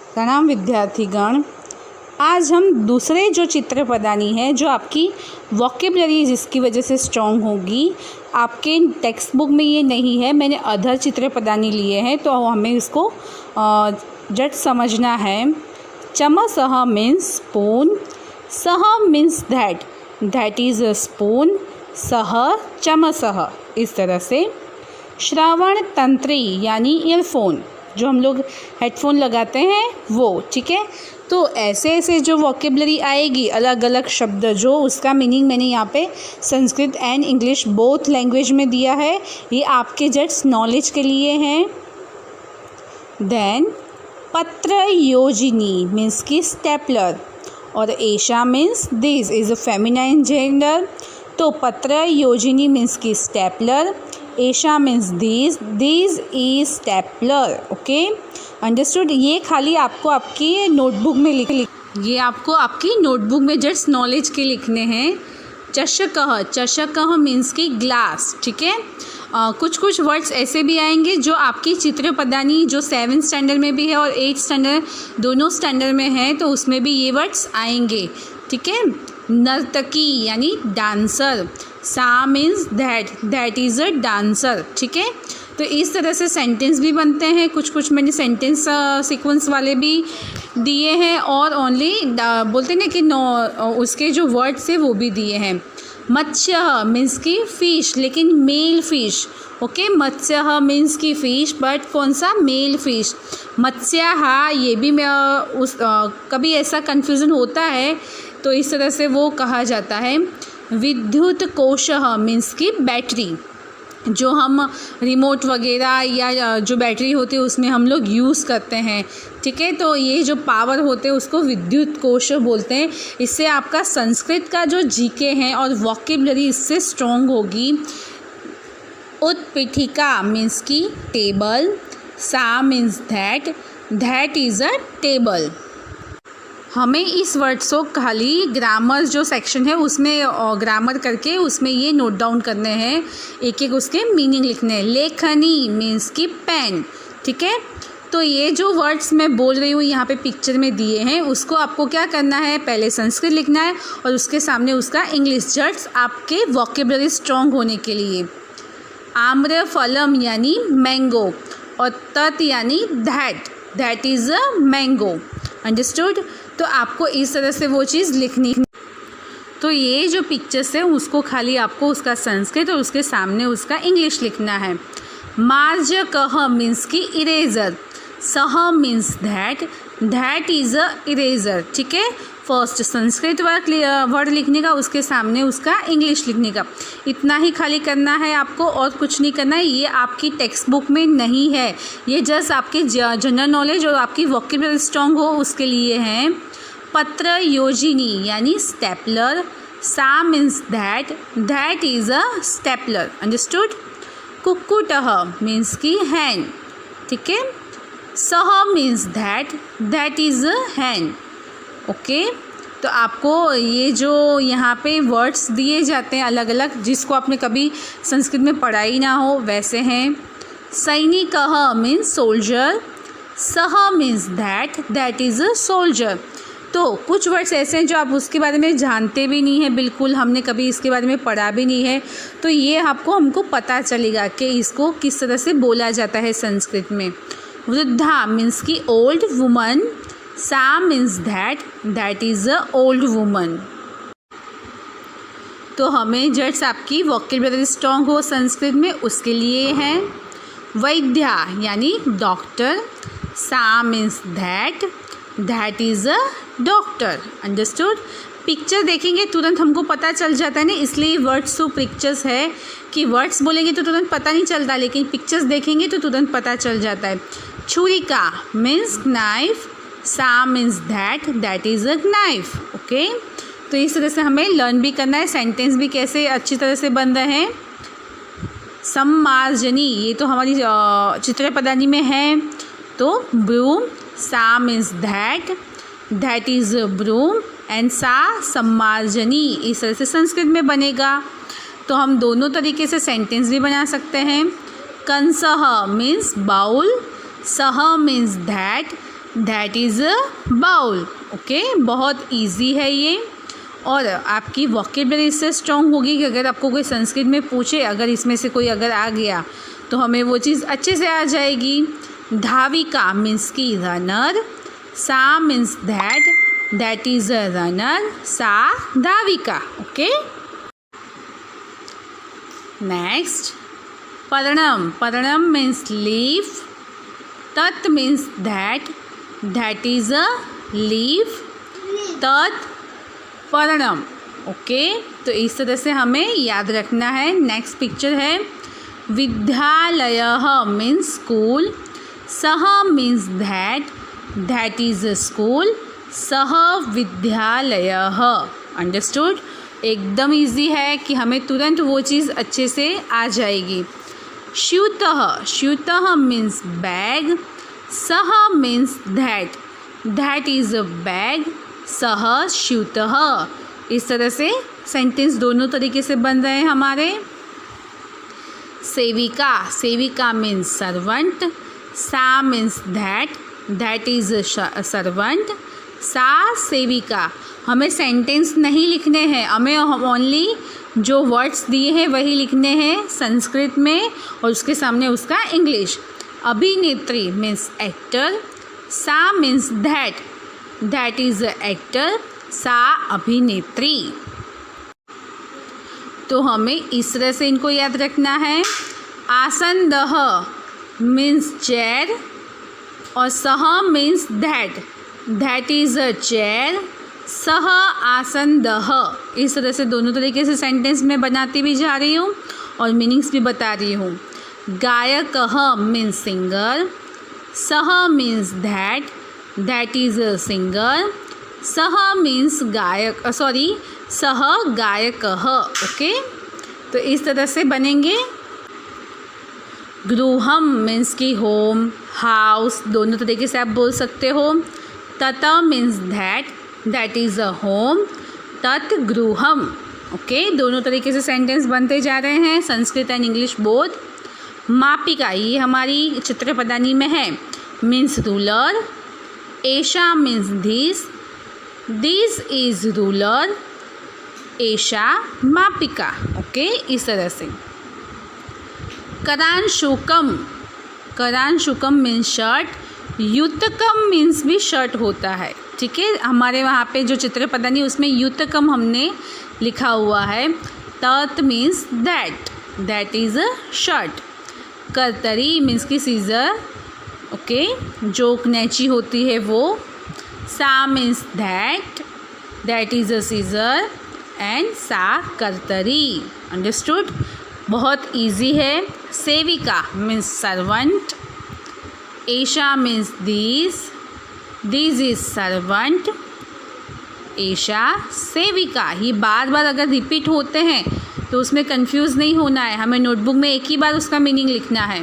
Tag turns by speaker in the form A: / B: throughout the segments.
A: प्रणाम विद्यार्थीगण। आज हम दूसरे जो चित्र पदानी है, जो आपकी वोकेबलरी जिसकी वजह से स्ट्रॉन्ग होगी, आपके टेक्स्ट बुक में ये नहीं है, मैंने अदर चित्र पदानी लिए हैं, तो हमें इसको जट समझना है। चमसः मीन्स स्पून, सह means that is a spoon, सह चमसः, इस तरह से। श्रवण तंत्री यानी ईयरफोन, जो हम लोग हेडफोन लगाते हैं वो, ठीक है। तो ऐसे ऐसे जो वोकेबलरी आएगी, अलग अलग शब्द, जो उसका मीनिंग मैंने यहाँ पे Sanskrit and English both language में दिया है, ये आपके जस्ट नॉलेज के लिए हैं। देन पत्र योजिनी मीन्स की स्टेपलर, और Esha means this is a feminine gender. तो पत्र योजिनी मीन्स की stapler, Esha means this is stapler. Okay, understood. ये खाली आपको आपकी नोटबुक में ये आपको आपकी नोटबुक में जस्ट नॉलेज के लिखने हैं। चषकः मीन्स की ग्लास, ठीक है। कुछ वर्ड्स ऐसे भी आएंगे जो आपकी चित्र पदानी जो 7th स्टैंडर्ड में भी है और 8th स्टैंडर्ड, दोनों स्टैंडर्ड में है, तो उसमें भी ये वर्ड्स आएंगे, ठीक है। नर्तकी यानी डांसर, सा means that is a dancer, ठीक है। तो इस तरह से सेंटेंस भी बनते हैं। कुछ मैंने सेंटेंस सीक्वेंस वाले भी दिए हैं, और ओनली बोलते हैं ना कि उसके जो वर्ड्स है वो भी दिए हैं। मत्स्य मीन्स की फ़िश, लेकिन मेल फ़िश, ओके। मत्स्य मीन्स की फ़िश, बट कौन सा? Mail fish. मत्स्याहा, ये भी कभी ऐसा कन्फ्यूज़न होता है, तो इस तरह से वो कहा जाता है। विद्युत कोशः मीन्स की बैटरी, जो हम रिमोट वगैरह या जो बैटरी होती है उसमें हम लोग यूज़ करते हैं, ठीक है। तो ये जो पावर होते हैं उसको विद्युत कोश बोलते हैं। इससे आपका संस्कृत का जो जीके है और वोकेबलरी इससे स्ट्रॉन्ग होगी। उत्पीठिका मीन्स की टेबल, सा means that is a table. हमें इस वर्ड्स को खाली ग्रामर जो सेक्शन है उसमें ग्रामर करके उसमें ये नोट डाउन करने हैं, एक एक उसके मीनिंग लिखने हैं। लेखनी मीन्स की पेन, ठीक है। तो ये जो वर्ड्स मैं बोल रही हूँ यहाँ पे पिक्चर में दिए हैं, उसको आपको क्या करना है, पहले संस्कृत लिखना है और उसके सामने उसका इंग्लिश, जस्ट आपके वोकेबलरी स्ट्रॉन्ग होने के लिए। आम्रफलम यानी मैंगो, और तत् यानी that is a mango, understood. तो आपको इस तरह से वो चीज़ लिखनी। तो ये जो पिक्चर्स है उसको खाली आपको उसका संस्कृत और उसके सामने उसका इंग्लिश लिखना है। मार्जकः मीन्स की इरेजर, सह means that is a eraser, ठीक है। फर्स्ट संस्कृत वर्ड लिखने का, उसके सामने उसका इंग्लिश लिखने का, इतना ही खाली करना है आपको, और कुछ नहीं करना है। ये आपकी टेक्स्ट बुक में नहीं है, ये जस्ट आपके जनरल नॉलेज और आपकी वोकेबलरी स्ट्रॉन्ग हो उसके लिए हैं। पत्र योजिनी यानी स्टेपलर, सा means that is a stapler, understood. कुक्कुटः मीन्स की हैन, ठीक है। सह means that is a hen, okay. तो आपको ये जो यहाँ पे वर्ड्स दिए जाते हैं अलग अलग, जिसको आपने कभी संस्कृत में पढ़ा ही ना हो, वैसे हैं। सैनिकः मीन्स सोल्जर, सह means that is a soldier. तो कुछ वर्ड्स ऐसे हैं जो आप उसके बारे में जानते भी नहीं हैं, बिल्कुल हमने कभी इसके बारे में पढ़ा भी नहीं है, तो ये हमको पता चलेगा कि इसको किस तरह से बोला जाता है संस्कृत में। वृद्धा मीन्स की ओल्ड वुमन, सा means that is a old woman. तो हमें जस्ट आपकी वोकेबलरी स्ट्रॉन्ग हो संस्कृत में, उसके लिए हैं। वैद्या यानी डॉक्टर, सा means that is a doctor, understood. Picture देखेंगे तुरंत हमको पता चल जाता है ना, इसलिए वर्ड्स टू पिक्चर्स है कि वर्ड्स बोलेंगे तो तुरंत पता नहीं चलता, लेकिन पिक्चर्स देखेंगे तो तुरंत पता चल जाता है। छुरिका मीन्स नाइफ, सा means that is a knife, okay. तो इस तरह से हमें लर्न भी करना है, सेंटेंस भी कैसे अच्छी तरह से बन रहे हैं। सम्मार्जनी, ये तो हमारी चित्र पदानी में है, तो ब्रूम, सा means that is a broom, and सा सम्मार्जनी, इस तरह से संस्कृत में बनेगा। तो हम दोनों तरीके से सेंटेंस भी बना सकते हैं। कंसः मीन्स बाउल, सह means that is a bowl. Okay, बहुत इजी है ये और आपकी वोकेबलरी इससे स्ट्रॉन्ग होगी कि अगर आपको कोई संस्कृत में पूछे, अगर इसमें से कोई अगर आ गया तो हमें वो चीज़ अच्छे से आ जाएगी। धाविका मीन्स की रनर, सा means that is a runner, सा धाविका। ओके, नेक्स्ट पर्णम, पर्णम मीन्स लीफ, तत् means that is a leaf, तत् पर्णम। ओके, तो इस तरह से हमें याद रखना है। नेक्स्ट पिक्चर है विद्यालयः मीन्स स्कूल, सः means that is a school, सः विद्यालयः। अंडरस्टूड? एकदम इजी है कि हमें तुरंत वो चीज़ अच्छे से आ जाएगी। स्यूतः, स्यूतः मीन्स बैग, सः means that is a bag, सः स्यूतः। इस तरह से सेंटेंस दोनों तरीके से बन रहे हैं हमारे। सेविका, सेविका मीन्स सर्वेंट, सा means that is a servant, सा सेविका। हमें सेंटेंस नहीं लिखने हैं, हमें ओनली जो वर्ड्स दिए हैं वही लिखने हैं संस्कृत में और उसके सामने उसका इंग्लिश। अभिनेत्री मीन्स एक्टर, सा means that is a actor, सा अभिनेत्री। तो हमें इस तरह से इनको याद रखना है। आसनदः मीन्स चेयर और सह means that is a chair, सह आसनदः। इस तरह से दोनों तरीके से सेंटेंस में बनाती भी जा रही हूँ और मीनिंग्स भी बता रही हूँ। गायकः मीन्स सिंगर, सह means that is a singer, सह मीन्स गायक, सह गायकः। ओके, तो इस तरह से बनेंगे। गृहम मीन्स की होम, हाउस, दोनों तरीके से आप बोल सकते हो। तत means that is a home, तत् गृहम। ओके, दोनों तरीके से सेंटेंस बनते जा रहे हैं, संस्कृत एंड इंग्लिश बोथ। मापिका, ये हमारी चित्रपदानी में है, मीन्स रूलर, एशा मीन्स दिस इज़ रूलर, एशा मापिका। ओके, इस तरह से। करांशुकम, करांशुकम मीन्स शर्ट, युतकम मीन्स भी शर्ट होता है। ठीक है, हमारे वहाँ पे जो चित्रपदानी उसमें युतकम हमने लिखा हुआ है। तत् means that is a shirt. कर्तरी मीन्स की सीज़र, ओके, जो कैंची होती है वो। सा means that is a scissor and सा कर्तरी। अंडरस्टूड? बहुत इजी है। सेविका मीन्स सर्वेंट, एशा मीन्स दिस इज सर्वेंट, एशा सेविका। ये बार बार अगर रिपीट होते हैं तो उसमें कंफ्यूज नहीं होना है, हमें नोटबुक में एक ही बार उसका मीनिंग लिखना है।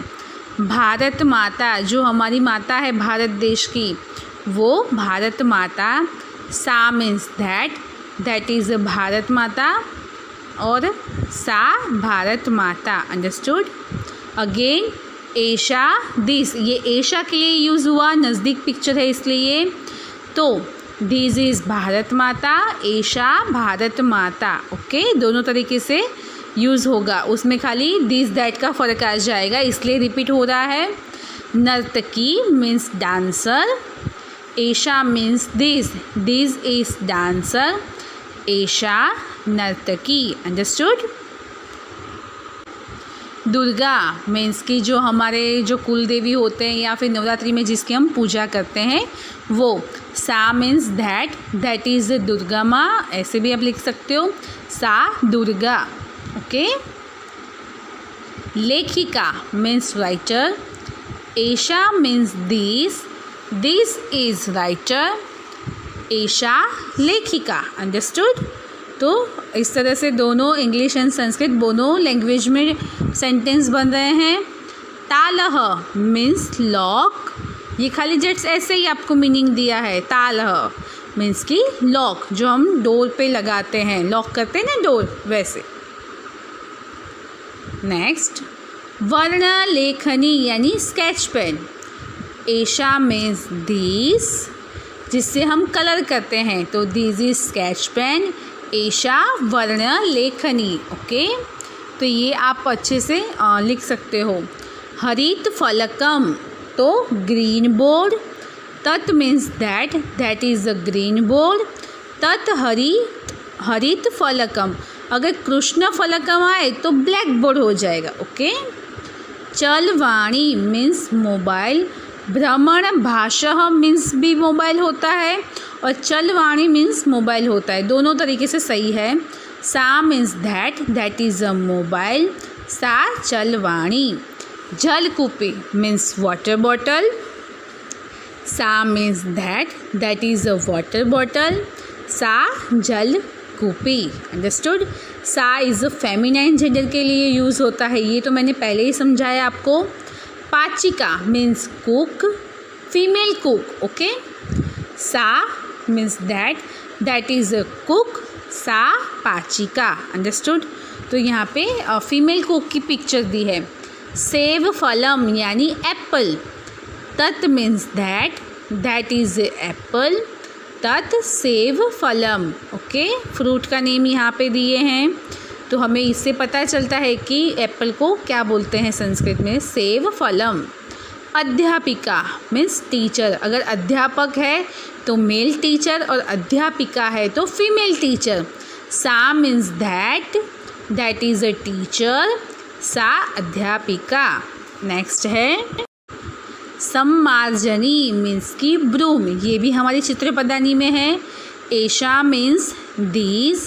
A: भारत माता, जो हमारी माता है भारत देश की, वो भारत माता। सा मीन्स दैट इज़ भारत माता और सा भारत माता। अंडरस्टूड? अगेन एशा दिस, ये एशा के लिए यूज़ हुआ, नज़दीक पिक्चर है इसलिए। तो दिस इज़ भारत माता, एशा भारत माता। ओके, दोनों तरीके से यूज़ होगा, उसमें खाली दिस दैट का फ़र्क आ जाएगा, इसलिए रिपीट हो रहा है। नर्तकी means dancer, Esha means this is dancer, Esha नर्तकी। अंडरस्टूड? दुर्गा मीन्स की जो हमारे जो कुल देवी होते हैं या फिर नवरात्रि में जिसकी हम पूजा करते हैं वो। सा मीन्स दैट इज़ दुर्गा माँ, ऐसे भी आप लिख सकते हो, सा दुर्गा। ओके। लेखिका means writer, Esha means this is writer, Esha लेखिका। अंडरस्टूड? तो इस तरह से दोनों इंग्लिश एंड संस्कृत दोनों लैंग्वेज में सेंटेंस बन रहे हैं। तालह मीन्स लॉक, ये खाली जस्ट ऐसे ही आपको मीनिंग दिया है। तालह मीन्स की लॉक, जो हम डोर पे लगाते हैं, लॉक करते हैं ना डोर, वैसे। नेक्स्ट, वर्ण लेखनी यानी स्केच पेन। एशा मीन्स दिस, जिससे हम कलर करते हैं, तो दिस इज स्केच पेन। एशा वर्ण लेखनी। ओके, तो ये आप अच्छे से लिख सकते हो। हरित फलकम, तो ग्रीन बोर्ड। तत् means that, that is a green board. तत् हरित फलकम, अगर कृष्ण फलकम आए तो ब्लैक बोर्ड हो जाएगा। ओके, चलवाणी मीन्स मोबाइल। भ्रमण भाषः मीन्स भी मोबाइल होता है और चलवाणी मीन्स मोबाइल होता है, दोनों तरीके से सही है। सा means that, that is a mobile. सा चलवाणी। जलकूपी मीन्स वाटर बॉटल। सा means that, that is a water bottle. सा जलकूपी। अंडरस्टूड। सा इज़ अ फेमिनाइन जेंडर के लिए यूज़ होता है, ये तो मैंने पहले ही समझाया आपको। पाचिका means cook, female cook. Okay, सा means that, that is a cook. सा पाचिका। अंडरस्टूड। तो यहाँ पे फीमेल कुक की पिक्चर दी है। सेब फलम यानी एप्पल। तत् means that, that is apple. तत् सेब फलम। ओके, फ्रूट का नेम यहाँ पे दिए हैं, तो हमें इससे पता चलता है कि एप्पल को क्या बोलते हैं संस्कृत में, सेब फलम। अध्यापिका मीन्स टीचर, अगर अध्यापक है तो मेल टीचर और अध्यापिका है तो फीमेल टीचर। सा means that, that is a teacher. सा अध्यापिका। नेक्स्ट है सम्मार्जनी मीन्स की ब्रूम, ये भी हमारी चित्रपदानी में है। एशा मीन्स दीज,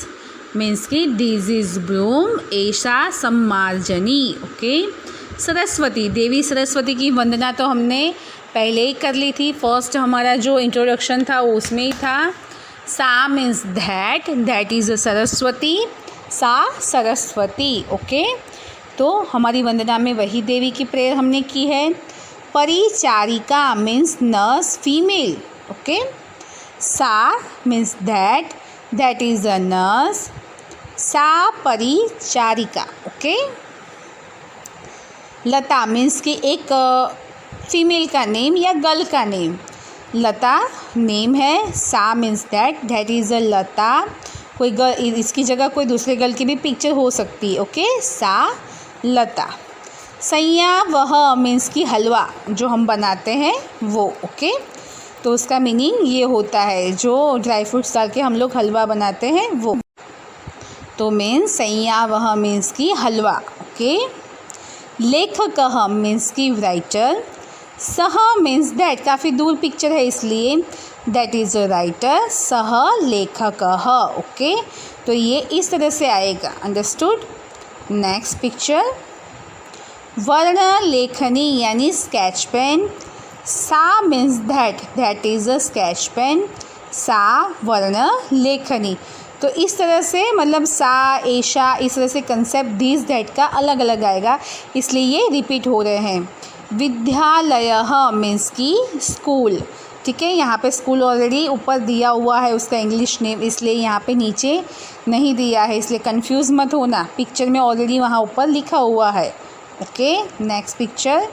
A: मीन्स की दीज इज ब्रूम। एशा सम्मार्जनी। ओके, सरस्वती, देवी सरस्वती की वंदना तो हमने पहले ही कर ली थी, फर्स्ट हमारा जो इंट्रोडक्शन था उसमें ही था। सा मीन्स दैट, दैट इज़ अ सरस्वती। सा सरस्वती। ओके, तो हमारी वंदना में वही देवी की प्रेयर हमने की है। परिचारिका मीन्स नर्स, फीमेल। ओके, सा means that, that is a nurse. सा परिचारिका। ओके, लता मीन्स कि एक फीमेल का नेम या गर्ल का नेम। लता नेम है। सा means that, that is a Lata. कोई गर्ल, इसकी जगह कोई दूसरे गर्ल की भी पिक्चर हो सकती है। ओके, सा लता। सैया वह मीन्स की हलवा, जो हम बनाते हैं वो। ओके, तो उसका मीनिंग ये होता है जो ड्राई फ्रूट्स डाल के हम लोग हलवा बनाते हैं वो। तो मीन्स सैया वह मीन्स की हलवा। ओके, लेखकः मीन्स की राइटर। सह मीन्स दैट, काफ़ी दूर पिक्चर है इसलिए दैट इज़ अ राइटर। सह लेखकः। ओके, तो ये इस तरह से आएगा। अंडरस्टूड। नेक्स्ट पिक्चर, वर्ण लेखनी यानी स्केच पेन। सा means that, that is a sketch pen. सा वर्ण लेखनी। तो इस तरह से मतलब सा, एशा, इस तरह से कंसेप्ट दिस दैट का अलग अलग आएगा, इसलिए ये रिपीट हो रहे हैं। विद्यालयः मीन्स की स्कूल। ठीक है, यहाँ पे स्कूल ऑलरेडी ऊपर दिया हुआ है उसका इंग्लिश नेम, इसलिए यहाँ पे नीचे नहीं दिया है, इसलिए कंफ्यूज मत होना, पिक्चर में ऑलरेडी वहाँ ऊपर लिखा हुआ है। ओके, नेक्स्ट पिक्चर,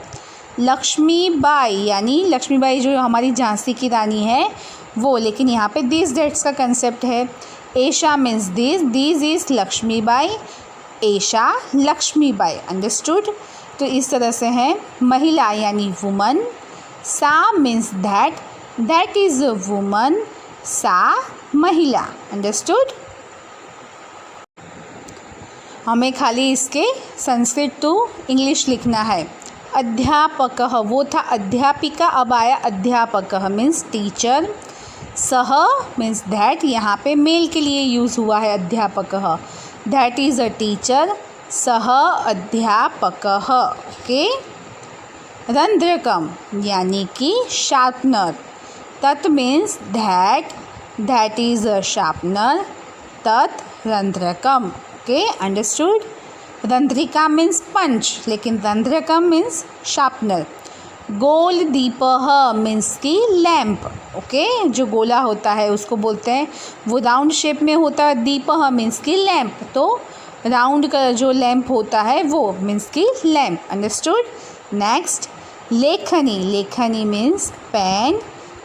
A: लक्ष्मीबाई यानी लक्ष्मीबाई जो हमारी झांसी की रानी है वो, लेकिन यहाँ पे दिस डेट्स का कंसेप्ट है। एशा means this, this is Lakshmibai. एशा लक्ष्मीबाई। अंडरस्टूड। तो इस तरह से है। महिला यानी वुमन। सा means that, that is a woman. सा महिला। अंडरस्टूड। हमें खाली इसके संस्कृत टू इंग्लिश लिखना है। अध्यापकः वो था अध्यापिका, अब आया अध्यापकः मीन्स टीचर। सह मीन्स दैट, यहाँ पे मेल के लिए यूज़ हुआ है अध्यापकः, दैट इज़ अ टीचर। सह अध्यापकः। ओके, रंध्रकम यानी कि शार्पनर। तत् means that, that is a sharpener. तत् रंध्रकम। Okay, understood. रंध्रिका मीन्स पंच, लेकिन रंध्रकम मीन्स शार्पनर। गोल दीपः मीन्स की लैम्प। ओके, जो गोला होता है उसको बोलते हैं, वो राउंड शेप में होता है। दीपः मीन्स की लैम्प, तो राउंड का जो लैम्प होता है वो मीन्स की लैम्प। अंडरस्टूड। नेक्स्ट, लेखनी, लेखनी मीन्स पेन,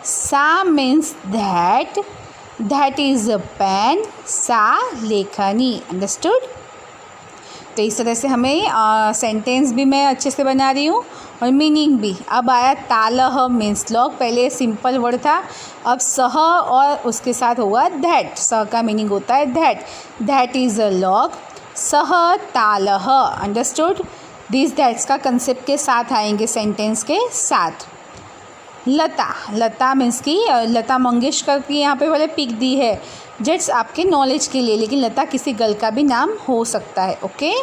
A: सा means that, that is a pen, सा लेखनी। अंडरस्टूड। तो इस तरह से हमें सेंटेंस भी मैं अच्छे से बना रही हूँ और मीनिंग भी। अब आया तालह मीन्स लॉग, पहले सिंपल वर्ड था, अब सह और उसके साथ हुआ दैट। सह का मीनिंग होता है that, that is a log, सह तालह। अंडरस्टूड। दिस दैट्स का कंसेप्ट के साथ आएंगे सेंटेंस के साथ। लता, लता मीन्स की लता मंगेशकर की यहाँ पे वाले पिक दी है, जस्ट आपके नॉलेज के लिए, लेकिन लता किसी गर्ल का भी नाम हो सकता है। ओके।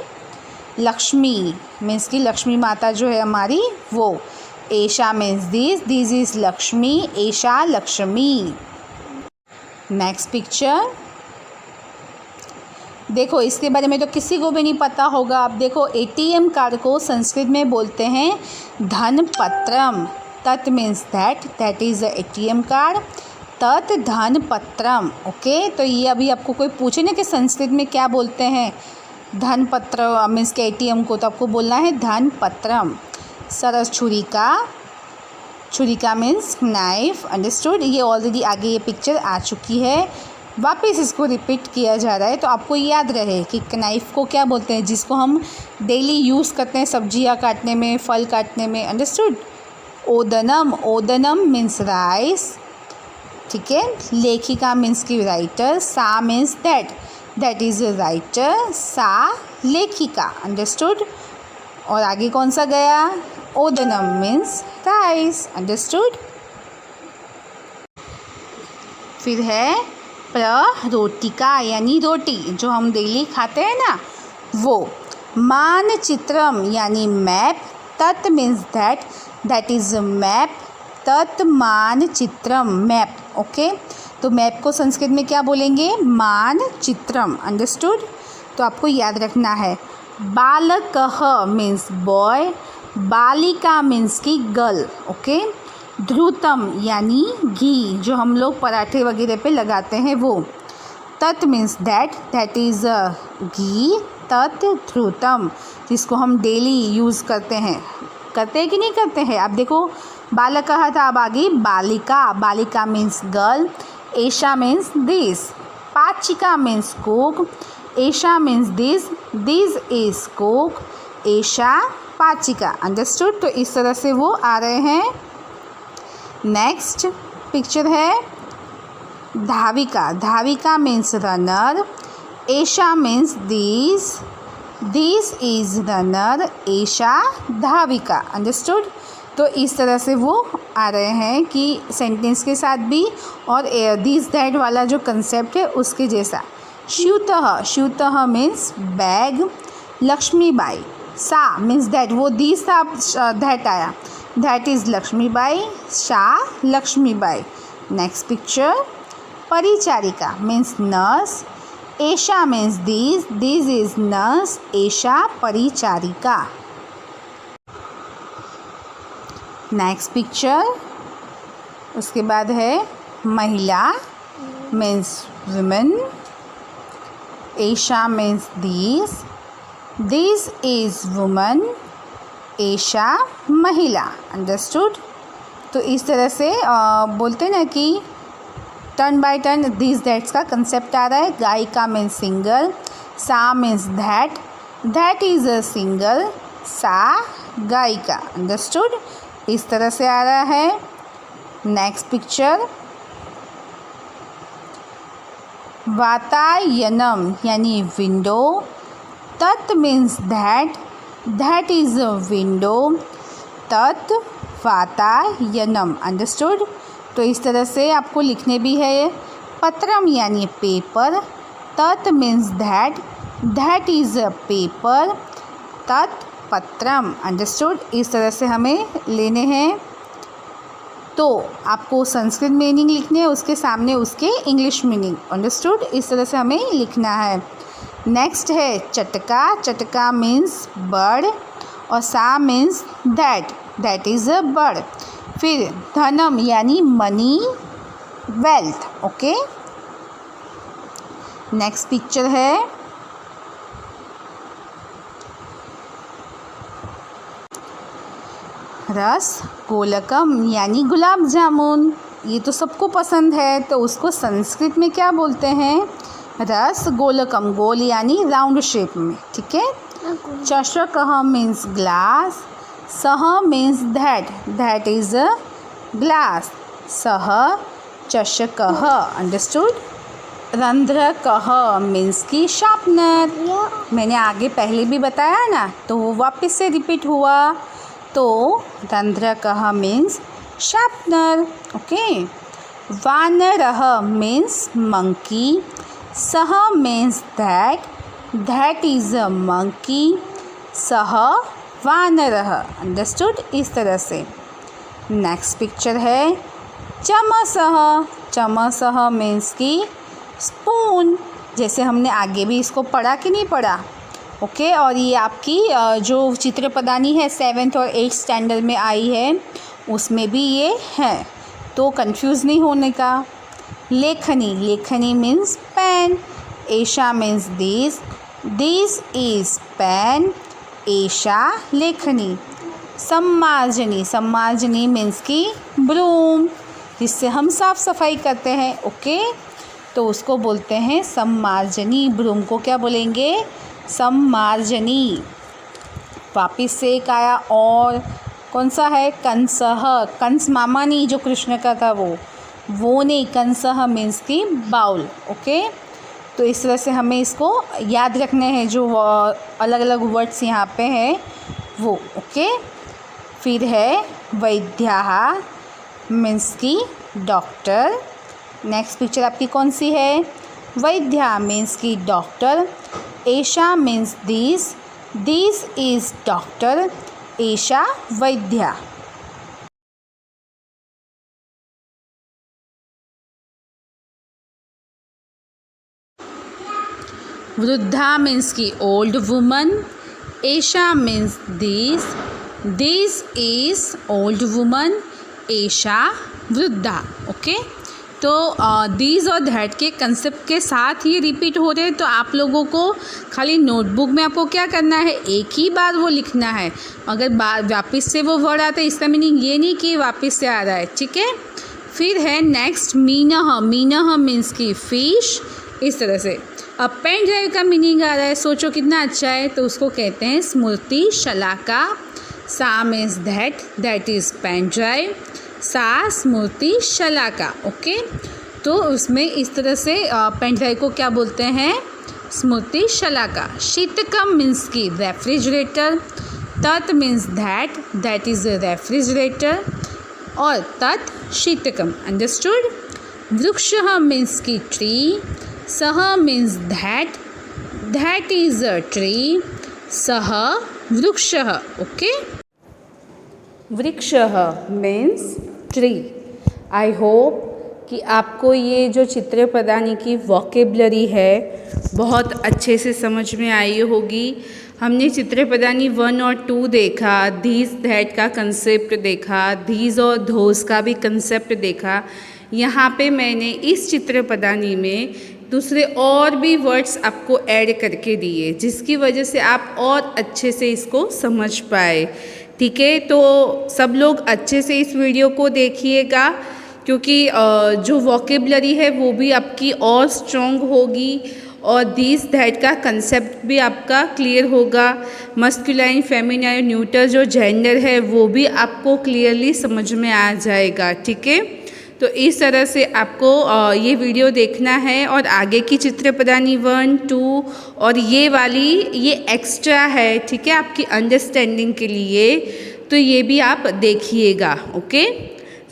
A: लक्ष्मी मीन्स की लक्ष्मी माता जो है हमारी वो। Esha means this, this is Lakshmi, Esha Lakshmi. Next picture देखो, इसके बारे में तो किसी को भी नहीं पता होगा। अब देखो, एटीएम कार्ड को संस्कृत में बोलते हैं धनपत्रम। तत् means that, that is a ATM card, तत् धनपत्रम। ओके। तो ये अभी आपको कोई पूछे ना कि संस्कृत में क्या बोलते हैं धनपत्र मीन्स के एटीएम को, तो आपको बोलना है धनपत्रम। सरस छुरिका, छुरिका मीन्स नाइफ। अंडरस्टूड। ये ऑलरेडी आगे ये पिक्चर आ चुकी है, वापस इसको रिपीट किया जा रहा है तो आपको याद रहे कि नाइफ़ को क्या बोलते हैं, जिसको हम डेली यूज़ करते हैं सब्जियां काटने में, फल काटने में। अंडरस्टूड। ओदनम, ओदनम मीन्स राइस। ठीक है। लेखिका मीन्स की राइटर, सा means that, that is a writer, सा लेखिका। अंडरस्टूड। और आगे कौन सा गया, ओदनम मीन्स राइस। अंडरस्टूड। फिर है प्ररोटिका यानी रोटी, जो हम डेली खाते हैं ना वो। मानचित्रम यानी मैप, तत् means that, that is a map, तत् मानचित्रम मैप। ओके। तो मैप को संस्कृत में क्या बोलेंगे, मानचित्रम। अंडरस्टूड। तो आपको याद रखना है। बालकः मीन्स बॉय, बालिका मीन्स की गर्ल। ओके। ध्रुतम यानी घी, जो हम लोग पराठे वगैरह पे लगाते हैं वो। तत् means that, that is a ghee, तत् ध्रुतम, जिसको हम डेली यूज़ करते हैं कि नहीं करते हैं। अब देखो, बालक कहा था, अब आगे बालिका, बालिका मीन्स गर्ल, एशा मीन्स दिस, पाचिका मीन्स कुक, एशा means this, this is cook, एशा पाचिका। अंडरस्टूड। तो इस तरह से वो आ रहे हैं। नेक्स्ट पिक्चर है धाविका, धाविका मीन्स रनर, एशा means this, this is runner, एशा धाविका। अंडरस्टूड। तो इस तरह से वो आ रहे हैं कि सेंटेंस के साथ भी और दिस दैट वाला जो कंसेप्ट है उसके जैसा। श्यूतः, श्यूतः मीन्स बैग, लक्ष्मीबाई, सा मीन्स दैट, वो दिस था दैट आया, दैट इज़ लक्ष्मीबाई, शाह लक्ष्मीबाई। नेक्स्ट पिक्चर परिचारिका मीन्स नर्स, एशा means this, this is nurse, एशा परिचारिका। नेक्स्ट पिक्चर उसके बाद है महिला मीन्स वुमेन, एशा means this, this is woman, एशा महिला। अंडरस्टूड। तो इस तरह से बोलते हैं ना कि turn by turn this that's का कंसेप्ट आ रहा है। गायिका मीन्स सिंगर, सा means that, that is a singer, सा गायिका। अंडरस्टूड। इस तरह से आ रहा है। नेक्स्ट पिक्चर वातायनम यानी विंडो, तत् means that, that is a window, तत् वातायनम। अंडरस्टूड। तो इस तरह से आपको लिखने भी है। पत्रम यानी पेपर, तत् means that, that is a paper, तत् पत्रम। अंडरस्टूड। इस तरह से हमें लेने हैं। तो आपको संस्कृत मीनिंग लिखने हैं, उसके सामने उसके इंग्लिश मीनिंग। अंडरस्टूड। इस तरह से हमें लिखना है। नेक्स्ट है चटका, चटका मीन्स बर्ड और सा means that, that is a bird. फिर धनम यानी money, wealth. Okay. Next picture है रसगोलकम यानी गुलाब जामुन, ये तो सबको पसंद है, तो उसको संस्कृत में क्या बोलते हैं? रसगोलकम, गोल यानी राउंड शेप में, ठीक है। चषकः मीन्स ग्लास, सह means that is a glass, सह चषकः, अंडरस्टूड। रंध्रकः मीन्स की शार्पनर, मैंने आगे पहले भी बताया ना, तो वो वापस से रिपीट हुआ, तो रंध्रकः मीन्स शार्पनर, ओके। वानरः मीन्स मंकी, सह means that is a monkey, सह वानरः, अंडरस्टूड। इस तरह से नेक्स्ट पिक्चर है चमसः मीन्स की स्पून, जैसे हमने आगे भी इसको पढ़ा कि नहीं पढ़ा, ओके। और ये आपकी जो चित्रपदानी है 7th और 8th स्टैंडर्ड में आई है, उसमें भी ये है, तो कंफ्यूज नहीं होने का। लेखनी मीन्स पेन, एशा मीन्स दिस इज पेन, एशा लेखनी। सम्मार्जनी मीन्स की ब्रूम, जिससे हम साफ़ सफाई करते हैं, ओके, तो उसको बोलते हैं सम्मार्जनी। ब्रूम को क्या बोलेंगे? सम्मार्जनी। वापिस से एक आया और कौन सा है? कंसः, कंस मामा नहीं जो कृष्ण का था वो नहीं, कंसः मीन्स की बाउल, ओके। तो इस तरह से हमें इसको याद रखने हैं, जो अलग अलग वर्ड्स यहाँ पे हैं वो, ओके। फिर है वैद्याः मीन्स की डॉक्टर। नेक्स्ट पिक्चर आपकी कौन सी है? वैद्या मीन्स की doctor, Esha means this is doctor, Esha वैद्या। वृद्धा मीन्स की old woman, Esha means this is old woman, Esha वृद्धा, ओके। तो दीज और दैट के कंसेप्ट के साथ ये रिपीट हो रहे हैं, तो आप लोगों को खाली नोटबुक में आपको क्या करना है? एक ही बार वो लिखना है। अगर वापस से वो वर्ड आता है, इसका मीनिंग ये नहीं कि वापस से आ रहा है, ठीक है। फिर है नेक्स्ट मीनह मीन्स की फिश, इस तरह से। अब पेन ड्राइव का मीनिंग आ रहा है, सोचो कितना अच्छा है, तो उसको कहते हैं स्मृति शलाका। सा means that is pen drive, सा स्मृति शलाका, ओके। तो उसमें इस तरह से पेन ड्राइव को क्या बोलते हैं? स्मृति शलाका। शीतकम मीन्स की रेफ्रिजरेटर, तत् मीन्स दैट इज़ रेफ्रिजरेटर, और तत् शीतकम, अंडरस्टूड। वृक्षः मीन्स की ट्री, सह means that is a tree, सह वृक्षः, ओके। वृक्षः मीन्स ट्री। आई होप कि आपको ये जो चित्रपदानी की वोकेबलरी है बहुत अच्छे से समझ में आई होगी। हमने चित्रपदानी 1 और 2 देखा, धीस दैट का कंसेप्ट देखा, धीस और धोस का भी कंसेप्ट देखा। यहाँ पे मैंने इस चित्रपदानी में दूसरे और भी वर्ड्स आपको ऐड करके दिए, जिसकी वजह से आप और अच्छे से इसको समझ पाए, ठीक है। तो सब लोग अच्छे से इस वीडियो को देखिएगा, क्योंकि जो वोकेबलरी है वो भी आपकी और स्ट्रॉन्ग होगी, और दिस दैट का कंसेप्ट भी आपका क्लियर होगा। मस्कुलाइन, फेमिनाइन, न्यूटर जो जेंडर है वो भी आपको क्लियरली समझ में आ जाएगा, ठीक है। तो इस तरह से आपको ये वीडियो देखना है, और आगे की चित्रपदानी 1, 2 और ये वाली ये एक्स्ट्रा है, ठीक है, आपकी अंडरस्टैंडिंग के लिए, तो ये भी आप देखिएगा, okay.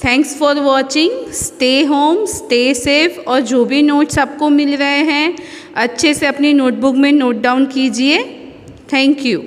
A: Thanks for watching, stay home, stay safe, और जो भी नोट्स आपको मिल रहे हैं अच्छे से अपनी नोटबुक में नोट डाउन कीजिए। Thank you.